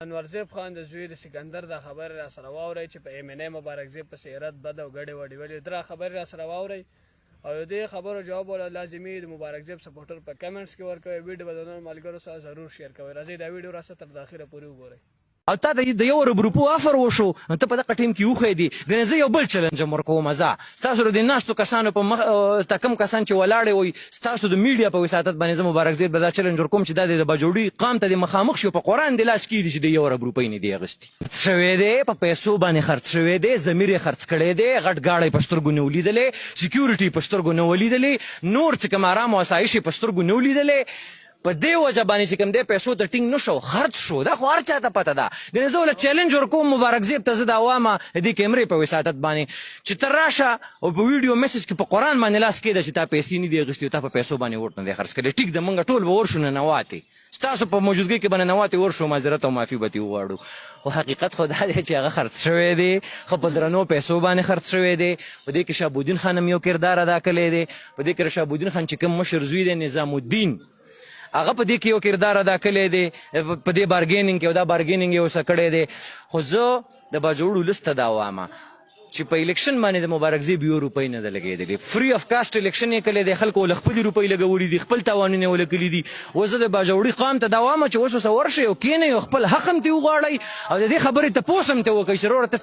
انورزیب خان د زوی د سکندر دا خبر را سره واورئ چې په ایم ان ای مبارکزی پسې رد بد او ګډې وډې ولې دا خبر را سره واورئ او دې خبرو جواب ولا لازمي د مبارکزیب سپورټر په کمنټس کې ورکوي ویډیو به د نورو ملګرو سره ضرور شیر کوئ راځئ دا ویډیو را تر د اخره پورې وګورئ او تا د یو روپو افر وشو ته په دغه ټیم کې وخېدې ګنې زه یو بل چلنج ورکوم ستاسو د ناستو کسانو په مخ تا کوم کسان چې ولاړې وي ستاسو د میډیا په وساتت باندې زه مبارکزیب به دا چلنج ورکوم چې دا د باجوړي قام ته د مخامخ شو په قرآن د لاس کېږدي چې د یو روپۍ نه دی اخیستي شوی دی په پیسو باندې خرڅ شوی دی ضمیر یې خرڅ کړی دی غټ ګاډی په سترګو نه ولیدلې سکیورټي په سترګو نه ولیدلې نور چې کوم ارام او آسایش یې په سترګو نه ولیدلې په دې وجه باندې چې کوم دی پیسو ته ټینګ نه شو خرڅ شو دا خو هر چاته پته ده ګنې زه ورله چیلنج ورکوم مبارکزیب ته زه د عوامه دې کیمرې په وساتت باندې چې ته راشه او په ویډیو میسج کې په قرآن باندې لاس کېده چې تا پیسې نه دي اخیستې او تا په پیسو باندې ووټ نه دی خرڅ کړی ټیک ده موږ ټول به ورشو ننواتې ستاسو په موجودګۍ کې به ننواتې ورشو معذرت او معافي به ترې وغواړو خو حقیقت خو دا دی چې هغه خرڅ شوی دی ښه په درنو پیسو باندې خرڅ شوی دی په دې کې شهابالدین خان هم یو کردار ادا کړی دی په دې کې شهابالدین خان چې کوم مشر زوی دی نظام الدین هغه په دې کې یو کردار ادا کړی دی په دې بارګیننګ کې او دا بارګیننګ یې ورسره کړی دی خو زه د باجوړو لسته دا وامه چې په الیکشن باندې د مبارکزیب یو روپۍ نه ده لګېدلې فری اف کاسټ الیکشن یې کړی دی خلکو له خپلې روپۍ لګولي دي خپل تاوانونه یې ولګلي دي اوس زه د باجوړي قام ته دا وامه چې اوس ورشئ او کښېنئ او خپل حق هم ترې وغواړئ او د دې خبرې تپوس هم ترې وکړئ چې وروره ته